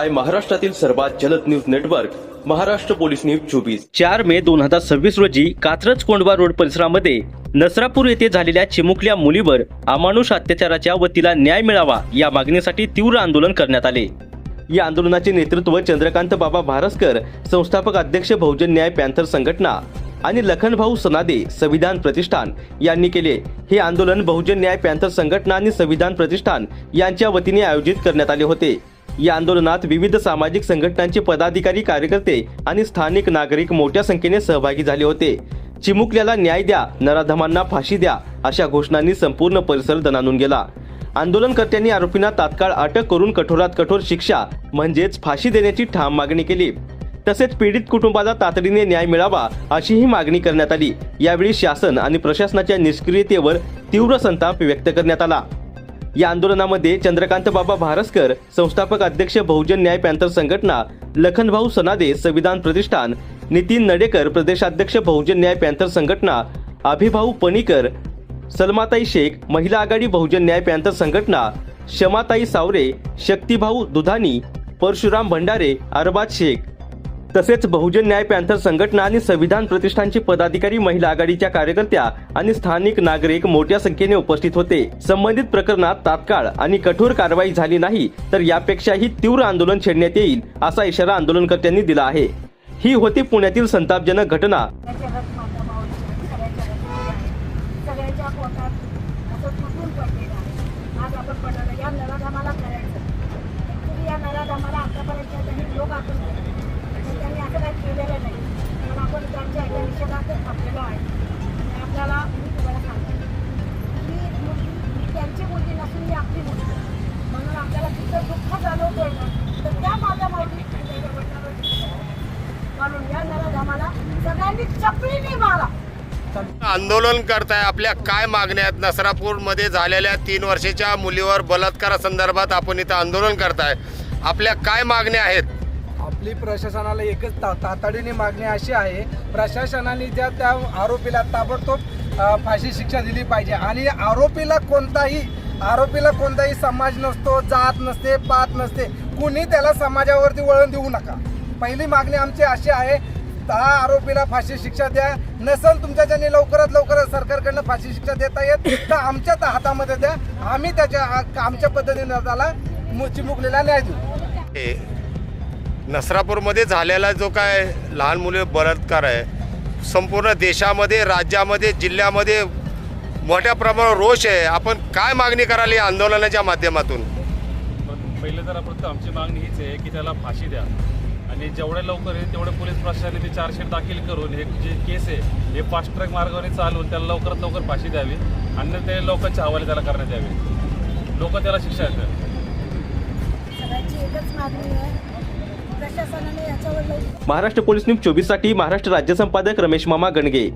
पाहताय महाराष्ट्रातील सर्वात जलद news network Maharashtra police news 24। 4 मे 2026 रोजी कात्रज कोंढवा रोड परिसरामध्ये नसरापूर येथे झालेल्या चिमुकल्या मुलीवर अमानुष अत्याचाराच्या व तिला न्याय मिळावा या मागणीसाठी तीव्र आंदोलन करण्यात आले। या आंदोलनाचे नेतृत्व चंद्रकांत बाबा भारस्कर, संस्थापक अध्यक्ष बहुजन न्याय पॅंथर संघटना आणि लखनभाऊ सनादे संविधान प्रतिष्ठान यांनी केले। हे आंदोलन बहुजन न्याय पॅंथर संघटना आणि संविधान प्रतिष्ठान यांच्या वतीने आयोजित करण्यात आले होते। या आंदोलनात विविध सामाजिक संघटनांचे पदाधिकारी, कार्यकर्ते आणि स्थानिक नागरिक मोठ्या संख्येने सहभागी झाले होते। चिमुकल्याला न्याय द्या, नराधमांना फाशी द्या अशा घोषणांनी संपूर्ण परिसर दणाणून गेला। आंदोलनकर्त्यांनी आरोपींना तात्काळ अटक करून कठोरात कठोर शिक्षा म्हणजेच फाशी देण्याची ठाम मागणी केली। तसेच पीडित कुटुंबाला तातडीने न्याय मिळावा अशीही मागणी करण्यात आली। यावेळी शासन आणि प्रशासनाच्या निष्क्रियतेवर तीव्र संताप व्यक्त करण्यात आला। या आंदोलनामध्ये चंद्रकांत बाबा भारस्कर, संस्थापक अध्यक्ष बहुजन न्याय पॅंथर संघटना, लखनभाऊ सनादे संविधान प्रतिष्ठान, नितीन नडेकर प्रदेशाध्यक्ष बहुजन न्याय पॅंथर संघटना, अभिभाऊ पणीकर, सलमाताई शेख महिला आघाडी बहुजन न्याय पॅंथर संघटना, शमाताई सावरे, शक्तीभाऊ दुधानी, परशुराम भंडारे, अरबाज शेख तसेच बहुजन न्याय पॅंथर संघटना आणि संविधान प्रतिष्ठानचे पदाधिकारी, महिला आघाडीच्या कार्यकर्त्या आणि स्थानिक नागरिक मोठ्या संख्येने उपस्थित होते। संबंधित प्रकरणात तात्काळ आणि कठोर कारवाई झाली नाही तर यापेक्षाही तीव्र आंदोलन छेडण्यात येईल असा इशारा आंदोलनकर्त्यांनी दिला आहे। ही होती पुण्यातील संतापजनक घटना। त्यांनी असं काही केलेलं नाही, कारण आपण त्यांच्या निषेधातच थांबलेलो आहे। आपल्याला मी तुम्हाला सांगते की मी त्यांची मुलगी नसून मी आपली मुलगी, म्हणून आपल्याला तिथं दुःख जाणवतोय ना, तर त्या माझ्या माऊली म्हणून या नराधमाला सगळ्यांनी चपळीने मारा। आंदोलन करताय, आपल्या काय मागण्या आहेत? नसरापूर मध्ये झालेल्या 3 वर्षाच्या मुलीवर बलात्कारासंदर्भात आपण इथं आंदोलन करताय, आपल्या काय मागण्या आहेत? आपली प्रशासनाला एकच तातडीने मागणी अशी आहे, प्रशासनाने त्या आरोपीला ताबडतोब फाशी शिक्षा दिली पाहिजे। आणि आरोपीला कोणताही समाज नसतो, जात नसते, पात नसते, कुणी त्याला समाजावरती वळण देऊ नका। पहिली मागणी आमची अशी आहे, त्या आरोपीला फाशी शिक्षा द्या। नसेल तुमच्याच्याने लवकरात लवकर सरकारकडनं फाशी शिक्षा देता येत तर आमच्या हातामध्ये द्या, आम्ही आमच्या पद्धतीने त्याला चिमुकलेला न्याय देऊ। नसरापूरमध्ये झालेला जो काय लहान मुली बलात्कार आहे, संपूर्ण देशामध्ये, राज्यामध्ये, जिल्ह्यामध्ये मोठ्या प्रमाणावर रोष आहे। आपण काय मागणी कराल या आंदोलनाच्या माध्यमातून? पहिले तर आपण आमची मागणी हीच आहे की त्याला फाशी द्या आणि जेवढ्या लवकर येईल तेवढे पोलीस प्रशासनाने ते चार्जशीट दाखल करून हे जे केस आहे हे फास्ट ट्रॅक मार्गाने चालवून त्याला लवकरात लवकर फाशी द्यावी आणि ते लोकांच्या हवाले त्याला करण्यात यावे, लोक त्याला शिक्षा देतात। सगळ्यांची एकच मागणी आहे, प्रशासनाने याच्यावर महाराष्ट्र पोलीस न्यूज 24 साठी महाराष्ट्र राज्य संपादक रमेश मामा गणगे।